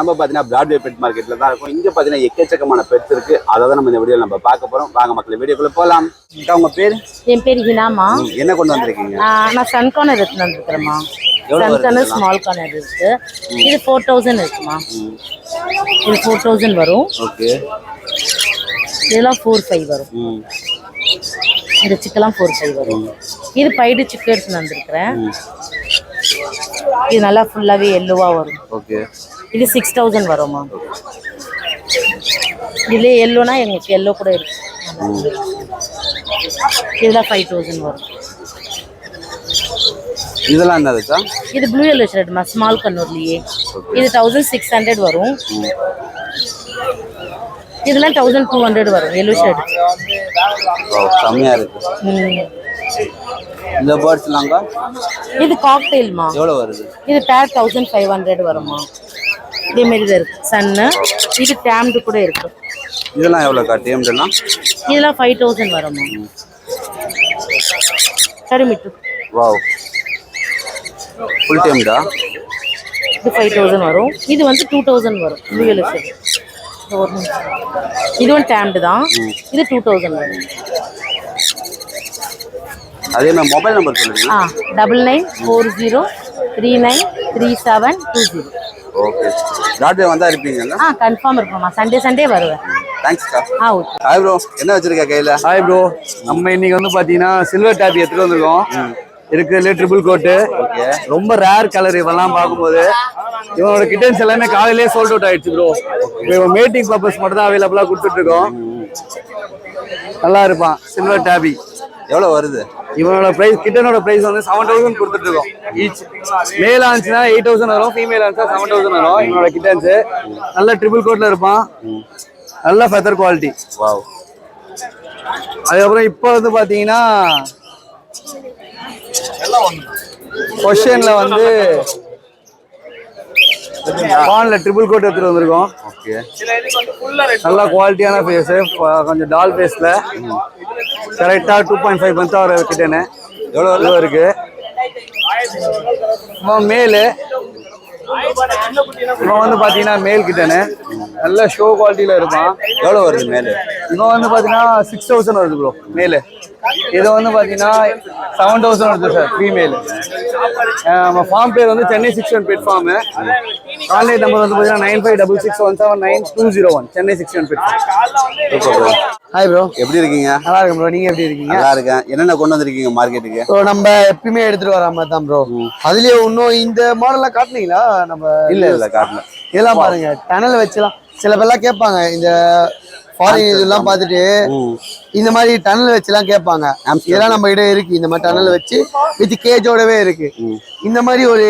நம்ம பார்த்தீங்கன்னா Broadway bed மார்க்கெட்டில் தான் இருக்கும். இங்கே பார்த்தீங்கன்னா எக்கச்சக்கமான பெட்ஸ் இருக்குது. அதை தான் நம்ம இந்த வீடியோவில் நம்ம பார்க்க போகிறோம். வாங்க மக்கள் வீடியோக்குள்ளே போகலாம். உங்கள் பேர்? என் பேர் ஹினாமா. என்ன கொண்டு வந்திருக்கீங்க? நான் சன் கார்னர் எடுத்துட்டு வந்துருக்கிறேம்மா. சன் கார்னர் ஸ்மால் கார்னர் இருக்கு. இது 4000 இருக்குமா. இது 4000 வரும். ஓகே. இதெல்லாம் 45 வரும். இந்த சிக்கெல்லாம் 45 வரும். இது பைடு சிக்கு எடுத்துட்டு வந்திருக்கிறேன். இது நல்லா ஃபுல்லாகவே எல்லோவாக வரும். ஓகே. இது 6000 வரும்மா. இதுல எல்லோனா எங்களுக்கு எல்லோ கூட இருக்கு. இதெல்லாம் 5000 வரும். இதெல்லாம் என்னதுக்கா? இது ப்ளூ எல்லோ ஷர்ட்மா, ஸ்மால் கண்ணூர்லயே. இது 1600 வரும். இதெல்லாம் 1200 வரும் எல்லோ ஷர்ட். கம்மியா இருக்கு. இந்த பேர்ட்ஸ்லாங்க இது காக்டெயில்மா. எவ்வளவு வருது? இது பேர் 1500 வருமா. இதே மாதிரி தான் இருக்கு சன்னு. இது டேம்டு கூட இருக்கு. இதெல்லாம் எவ்வளோக்கா டேம்டுலாம்? இதெல்லாம் 5000 வருமா. சரி மிட்டு. Wow, full டேம்டா? இது 5000 வரும். இது வந்து 2000 வரும். Blue yellow shirt. இதுவும் டேம்டு தான். இது 2000 வரும். அதே மாதிரி மொபைல் நம்பர் சொல்லுங்க. 9940393720. ஓகே. பிராட்வே வந்தா இருப்பீங்கல்ல? கன்ஃபார்ம் இருப்போம்மா. சண்டே வருவேன். தேங்க்ஸ்க்கா. ஓகே. ஹாய் ப்ரோ, என்ன வச்சிருக்க கையில? ஹாய் ப்ரோ, நம்ம இன்னைக்கு வந்து பாத்தீங்கன்னா சில்வர் டேப் எடுத்துட்டு வந்திருக்கோம். இருக்குதுல ட்ரிபிள் கோட்டு. ஓகே. ரொம்ப ரேர் கலர் இவெல்லாம் பார்க்கும்போது. இவனோட கிட்டன்ஸ் எல்லாமே காலையிலேயே சோல்ட் அவுட் ஆயிடுச்சு ப்ரோ. இவன் மேட்டிங் பர்பஸ் மட்டும் தான் அவைலபிளா கொடுத்துட்டு இருக்கோம். நல்லா இருப்பான் சில்வர் டேபி. எவ்வளவு வருது? இவனோட பிரைஸ், கிட்டனோட பிரைஸ் வந்து 7000 கொடுத்துட்டு இருக்கோம். ஈச் மேல் ஆச்சுன்னா 8000 வரும், ஃபீமேல் ஆச்சுன்னா 7000 வரும். இவனோட கிட்டன்ஸ் நல்ல ட்ரிபிள் கோட்ல இருப்பான். நல்ல ஃபெதர் குவாலிட்டி. வாவ். அதுக்கப்புறம் இப்போ வந்து பாத்தீங்கன்னா கொஸ்டின்ல வந்து பான்ல ட்ரிபிள் கோட் எடுத்துட்டு வந்திருக்கோம். ஓகே. நல்ல குவாலிட்டியான ஃபேஸ், கொஞ்சம் டால் ஃபேஸ்ல கரெக்டா 2.5 மந்த் வர கிட்டேன்னு எவ்வளோ இருக்கு. மேலு இவன் வந்து பாத்தீங்கன்னா மேல் கிட்டேன்னு நல்ல ஷோ குவாலிட்டியில இருப்பான். எவ்வளோ வருது மேலு? இவன் வந்து பாத்தீங்கன்னா 6000 வருது ப்ரோ மேலு. இது வந்து பாத்தீங்கன்னா 7000 வருது சார் ஃபீமேல். நம்ம ஃபார்ம் பேர் வந்து Chennai 61 pet farm. Online number வந்து பாத்தீங்கன்னா 9566179201 Chennai 61 pet farm. Hi bro, எப்படி இருக்கீங்க? நல்லா இருக்கேன் ப்ரோ, நீங்க எப்படி இருக்கீங்க? நல்லா இருக்கேன். என்னென்ன கொண்டு வந்திருக்கீங்க மார்க்கெட்டுக்கு? ப்ரோ நம்ம எப்பயுமே எடுத்துட்டு வர மாதிரி தான் ப்ரோ. அதுலயே இன்னும் இந்த மாடல்லாம் காட்டுனீங்களா? நம்ம இல்ல காட்டல. இதெல்லாம் பாருங்க, டனல் வச்சுலாம் சில பேர்லாம் கேட்பாங்க. இந்த ஃபாரின் இதெல்லாம் பார்த்துட்டு இந்த மாதிரி டனல் வச்சுலாம் கேட்பாங்க. இதெல்லாம் நம்ம கிட்ட இருக்கு. இந்த மாதிரி டனல் வச்சு வித் கேஜோடவே இருக்கு. இந்த மாதிரி ஒரு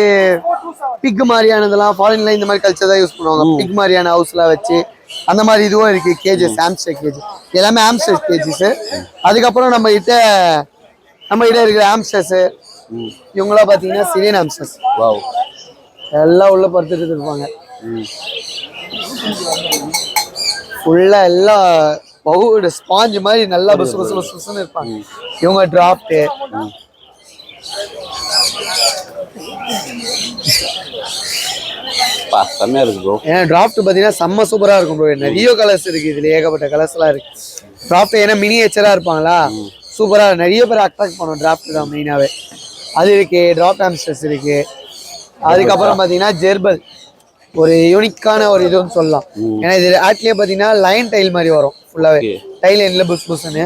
பிக் மாதிரியானதெல்லாம் ஃபாரின்ல இந்த மாதிரி கல்ச்சர் தான் யூஸ் பண்ணுவாங்க. பிக் மாதிரியான ஹவுஸ்லாம் வச்சு அந்த மாதிரி இதுவும் இருக்கு. கேஜஸ், ஆம்ஸ்டர் கேஜ், எல்லாமே ஆம்ஸ்டர் கேஜஸ். அதுக்கப்புறம் நம்ம கிட்ட இருக்கிற ஆம்ஸ்டர்ஸ் இவங்களாம் பாத்தீங்கன்னா சிரியன் ஆம்ஸ்டர்ஸ். வாவ். எல்லாம் உள்ள படுத்துட்டு இருப்பாங்க. ஃபுல்லா எல்லாம் பவுடு ஸ்பாஞ்ச் மாதிரி நல்லா பஸ் பஸ் பஸ் பஸ்ன்னு இருப்பாங்க. இவங்க டிராஃப்ட் செம்மையா இருக்கு ப்ரோ. ஏன்னா டிராஃப்ட் பாத்தீங்கன்னா செம்ம சூப்பரா இருக்கும் ப்ரோ. நிறைய கலர்ஸ் இருக்கு இதுல, ஏகப்பட்ட கலர்ஸ் எல்லாம் இருக்கு. டிராஃப்ட் ஏன்னா மினியேச்சரா இருப்பாங்களா, சூப்பரா நிறைய பேர் அட்ராக்ட் பண்ணும். டிராஃப்ட் தான் மெயினாவே அது இருக்கு. டிராஃப்ட் ஆம்ஸ்டர்ஸ் இருக்கு. அதுக்கப்புறம் பாத்தீங்கன்னா ஜெர்பல் ஒரு யூனிக்கான ஒரு இதுன்னு சொல்லலாம். ஏன்னா இது ஆட்லயே பாத்தீங்கன்னா லைன் டைல் மாதிரி வரும். ஃபுல்லாவே டைல் எண்ட்ல புஷ் புஷ்ன்னு.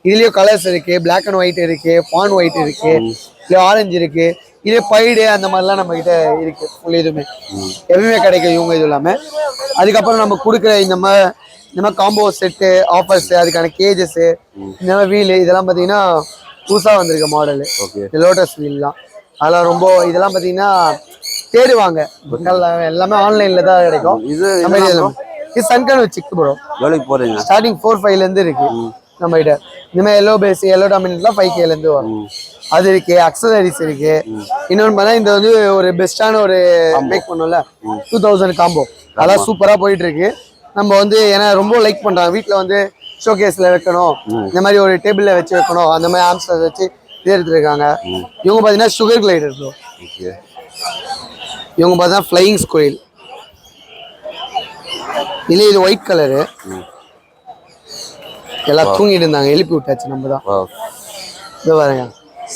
இதுலயும் கலர்ஸ் இருக்கு. பிளாக் அண்ட் ஒயிட் இருக்கு, பான் ஒயிட் இருக்கு, இல்ல ஆரஞ்சு இருக்கு. இதே பைடு அந்த மாதிரிலாம் நம்ம கிட்ட இருக்கு. ஃபுல் இதுவுமே எப்பவுமே கிடைக்கும் இவங்க இது இல்லாம. அதுக்கப்புறம் நம்ம கொடுக்குற இந்த மாதிரி காம்போ செட்டு ஆஃபர்ஸ், அதுக்கான கேஜஸ், இந்த மாதிரி வீல் இதெல்லாம் பாத்தீங்கன்னா புதுசா வந்திருக்க மாடலு. லோட்டஸ் வீல்லாம் அதெல்லாம் ரொம்ப இதெல்லாம் பாத்தீங்கன்னா தேடுவாங்க. எல்லாமே ஆன்லைன்ல தான் கிடைக்கும். இது சன்கன் சிக்கு ப்ரோ. எவ்வளவு போறீங்க? ஸ்டார்டிங் 4-5 இருந்து இருக்கு நம்ம கிட்ட. இந்த மாதிரி எல்லோ பேஸ், எல்லோ டாமினேட்லாம் 5K இருந்து வரும். அது இருக்கு. அக்சசரிஸ் இருக்கு. இன்னொன்னு பார்த்தா இந்த வந்து ஒரு பெஸ்டான ஒரு மேக் பண்ணோம்ல 2000 காம்போ, அதெல்லாம் சூப்பரா போயிட்டு இருக்கு. நம்ம வந்து ஏன்னா ரொம்ப லைக் பண்றாங்க. வீட்டுல வந்து ஷோகேஸ்ல வைக்கணும், இந்த மாதிரி ஒரு டேபிள்ல வச்சு வைக்கணும், அந்த மாதிரி ஆம்ஸ்டர் வச்சு இது எடுத்துருக்காங்க. இவங்க பாத்தீங்கன்னா சுகர் கிளைடர் ப்ரோ. இவங்க பார்த்தா ஃப்ளையிங் ஸ்குயில். இல்லை இது ஒயிட் கலரு. எல்லாம் தூங்கிட்டு இருந்தாங்க, எழுப்பி விட்டாச்சு நம்ம தான். இது பாருங்க,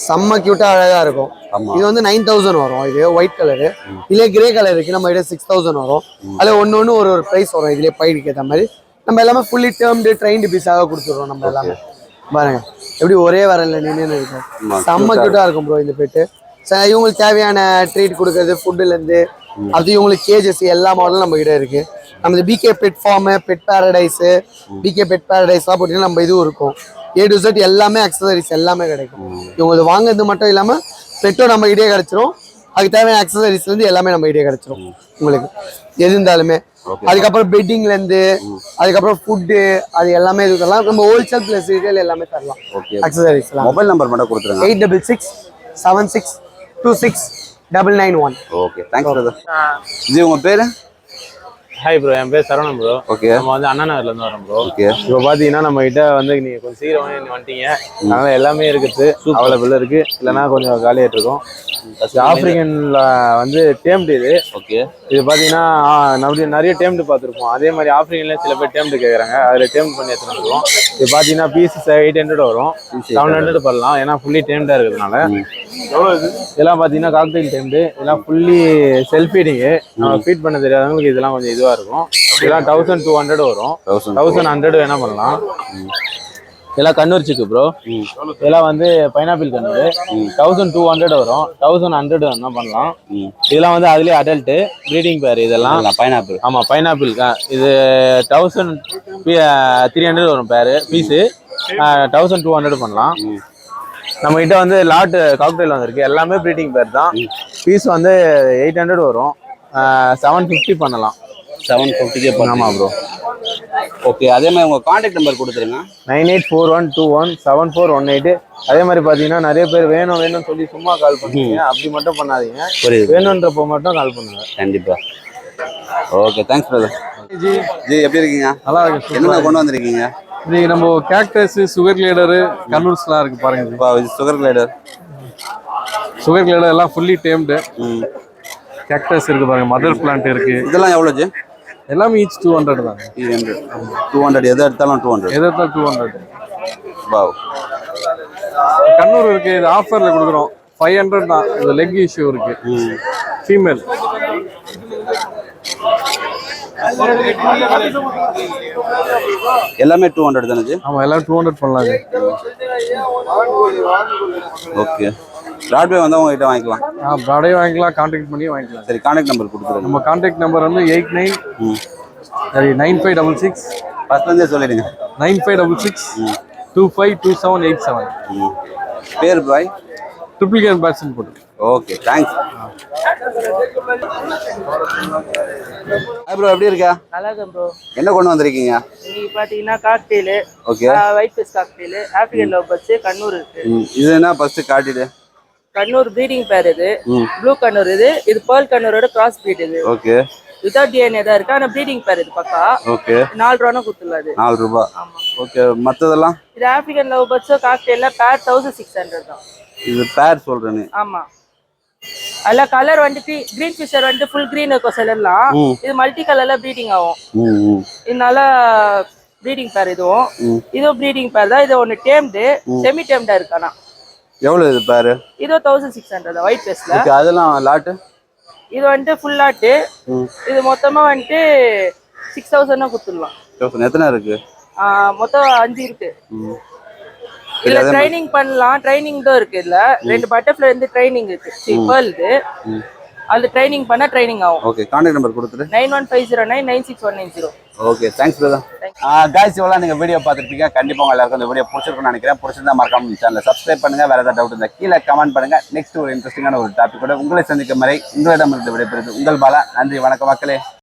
செம்ம கியூட்டா அழகா இருக்கும். இது வந்து 9000 வரும். இது ஒயிட் கலரு. இதுல கிரே கலர் இருக்கு, நம்ம கிட்ட 6000 வரும். அதுல ஒன்னு ஒரு பிரைஸ் வரும். இதுலயே பைடுக்கு ஏற்ற மாதிரி நம்ம எல்லாமே ஃபுல்லி டேர்ம்டு ட்ரெயின்டு பீஸாக கொடுத்துருவோம். நம்ம எல்லாமே பாருங்க எப்படி ஒரே வரல நின்று இருக்கும். செம்ம கியூட்டா இருக்கும் ப்ரோ இந்த பெட்டு. இவங்களுக்கு தேவையான ட்ரீட் கொடுக்கறது, ஃபுட்டுலேருந்து அது இவங்களுக்கு கேஜஸ் எல்லா மாடலும் நம்ம கிட்ட இருக்கு. நம்ம PK pet farm, pet paradise, PK pet பேரடைஸ்லாம் போட்டிங்கன்னா நம்ம இதுவும் இருக்கும். A to Z எல்லாமே அக்சசரிஸ் எல்லாமே கிடைக்கும். இவங்களுக்கு வாங்குறது மட்டும் இல்லாமல் பெட்டும் நம்ம கிட்டே கிடைச்சிரும். அதுக்கு தேவையான அக்சசரிஸ்லேருந்து எல்லாமே நம்ம கிட்டே கிடைச்சிரும் உங்களுக்கு எது இருந்தாலுமே. அதுக்கப்புறம் பெட்டிங்லேருந்து அதுக்கப்புறம் ஃபுட்டு அது எல்லாமே இதுக்கெல்லாம் நம்ம ஹோல்சேல் ப்ளஸ் ரீட்டைல் எல்லாமே தரலாம். அக்சசரிஸ்லாம். மொபைல் நம்பர் மட்டும் கொடுத்துருங்க. 8667626991. Okay, thanks brother. ஜி உங்க பேரு? ஹாய் ப்ரோ, என் பேர் சரவணன் ப்ரோ. ஓகே. நம்ம வந்து அண்ணா நகர்லேருந்து வரோம் ப்ரோ. ஓகே. இப்போ பார்த்தீங்கன்னா நம்ம கிட்ட வந்து நீங்கள் கொஞ்சம் சீக்கிரம் வந்துட்டீங்க, அதனால எல்லாமே இருக்குது, அவைலபிள் இருக்கு. இல்லைன்னா கொஞ்சம் காலியாகிட்டு இருக்கும். ஆப்பிரிக்கன்ல வந்து டேம்டு இது. ஓகே. இது பார்த்தீங்கன்னா நம்ம நிறைய டேம்டு பார்த்துருப்போம். அதே மாதிரி ஆப்பிரிக்கன்ல சில பேர் டேம்டு கேட்குறாங்க, அதில் டேம்டு பண்ணி எடுத்துகிட்டு வந்துருக்கோம். இது பார்த்தீங்கன்னா பீஸ் 800 வரும், 700 பண்ணலாம். ஏன்னா ஃபுல்லி டேம்டாக இருக்கிறதுனால. இதெல்லாம் பார்த்தீங்கன்னா காக்டெயில் டேம்டு, இதெல்லாம் ஃபுல்லி செல்ஃப் ஃபீடிங்கு. நம்ம ஃபீட் பண்ண தெரியாதவங்களுக்கு இதெல்லாம் கொஞ்சம் இதுவாக இருக்கும். இதெல்லாம் 1200 வரும், 1100 வேணா பண்ணலாம். இதெல்லாம் கண்ணூர் சிக்கு ப்ரோ. இதெல்லாம் வந்து பைனாப்பிள் கண்ணூர் 1200 வரும், 1100 வேணா பண்ணலாம். இதெல்லாம் வந்து அதுலேயே அடல்ட்டு ப்ரீடிங் பேர். இதெல்லாம் பைனாப்பிள். ஆமாம், பைனாப்பிள். இது 1300 வரும் பேரு. பீஸு 1200 பண்ணலாம். நம்ம கிட்ட வந்து லாட் காக்டெயில் வந்திருக்கு, எல்லாமே ப்ரீடிங் பேர் தான். பீஸ் வந்து 800 வரும், 750 பண்ணலாம். 750 ஆமா ப்ரோ. ஓகே. அதே மாதிரி உங்க கான்டாக்ட் நம்பர் கொடுத்துருங்க. 9841217418. அதே மாதிரி பார்த்தீங்கன்னா நிறைய பேர் வேணும்னு சொல்லி சும்மா கால் பண்ணுவீங்க, அப்படி மட்டும் பண்ணாதீங்க. வேணுன்றப்போ மட்டும் கால் பண்ணுங்க. கண்டிப்பா. Okay, thanks brother. ஜி எப்படி இருக்கீங்க? நல்லா இருக்கு. என்ன கொண்டு வந்திருக்கீங்க? இன்னைக்கு நம்ம கேக்டஸ், சுகர் கிளேடரு, கன்னூர்ஸ்லாம் இருக்கு பாருங்க. சுகர் கிளைடர் எல்லாம் ஃபுல்லி டேம்டு. கேக்டஸ் இருக்கு பாருங்க, மதர் பிளான்ட் இருக்கு. இதெல்லாம் எவ்வளோ ஜி? எல்லாமே ஈச் 200 தான். 200. எதை எடுத்தாலும் 200. எதை எடுத்தாலும் 200. வாவ். கண்ணூர் இருக்கு, இது ஆஃபர்ல கொடுக்குறோம். 500 தான். இது லெக் இஷ்யூ இருக்கு, ஃபீமேல். எல்லாமே 200 தானே ஜி? ஆமா, எல்லாம் 200 பண்ணலாம். ஓகே. பிராட்வே வந்து உங்ககிட்ட வாங்கிக்கலாம். ப்ராடே வாங்கிக்கலாம், கான்டாக்ட் பண்ணி வாங்கிக்கலாம். சரி, கான்டாக்ட் நம்பர் கொடுத்துருங்க. நம்ம கான்டாக்ட் நம்பர் வந்து 9566 ஃபர்ஸ்ட்லேருந்தே சொல்லிடுங்க. 9566 252787. பேர் பாய் ட்ரிபிள் பேட்சன் போட்டு. Okay, thanks. ப்ரோ எப்படி இருக்கா? நல்லா இருக்கும் ப்ரோ. என்ன கொண்டு வந்திருக்கீங்க? இன்னைக்கு பார்த்தீங்கன்னா cockatiel, okay, white fish cockatiel, African love birds, Kannur இருக்கு. இது என்ன ஃபர்ஸ்ட் காட்டிடு? கண்ணூர் ப்ரீடிங் பேர் இது. ப்ளூ கண்ணூர் இது. இது பேர்ல் கண்ணூரோட கிராஸ் ப்ரீட் இது. ஓகே. வித்தவுட் டிஎன்ஏ தான் இருக்கு, ஆனா ப்ரீடிங் பேர் இது பக்கா. ஓகே. 4 ரூபானா கொடுத்துடலாம். 4 ரூபாய். ஆமா. ஓகே. மற்றதெல்லாம் இது ஆப்பிரிக்கன் லவ் பர்ட்ஸோ காக்டெயில்ல பேர் 1600 தான். இது பேர் சொல்றேன்னு. ஆமா. அல்ல கலர் வந்து கிரீன் ஃபிஷர் வந்து ஃபுல் கிரீன் இருக்கும் சிலர்லாம். இது மல்டி கலர்ல ப்ரீடிங் ஆகும். இதனால ப்ரீடிங் பேர் இதுவும். இதுவும் ப்ரீடிங் பேர் தான். இது ஒன்னு டேம்டு, செமி டேம்டா இருக்கு. ஆனா எவ்வளவு இது பேர்? இது 1600 தான் ஒயிட் ஃபேஸ்ல. ஓகே. அதெல்லாம் லாட். இது வந்து ஃபுல் லாட். இது மொத்தமா வந்து 6000 கொடுத்துடலாம். எத்தனை இருக்கு? மொத்தம் 5 இருக்கு. இல்ல ட்ரைனிங் பண்ணலாம். ட்ரைனிங் தான் இருக்கு. இல்ல 2 பட்டர்ஃப்ளை வந்து ட்ரைனிங் இருக்கு. பேர்ல்து அது ட்ரைனிங் பண்ணா ட்ரைனிங் ஆகும். ஓகே. கான்டாக்ட் நம்பர் கொடுத்துட்டு 9150996190. Okay, thanks brother. गाइस இவ்வளோ நீங்க வீடியோ பார்த்துருப்பீங்க. கண்டிப்பா உங்க எல்லாருக்கும் இந்த வீடியோ பிடிச்சிருக்கும்னு நினைக்கிறேன். பிடிச்சிருந்தா மறக்காம சேனலை சப்ஸ்கிரைப் பண்ணுங்க. வேற ஏதாவது டவுட் இருந்தா கீழே கமெண்ட் பண்ணுங்க. நெக்ஸ்ட் ஒரு இன்ட்ரெஸ்டிங்கான ஒரு டாபிக் கூட உங்களை சந்திக்கும் வரை உங்களிடமிருந்து விடைபெறுது உங்கள் பாலா. நன்றி, வணக்கம் மக்களே.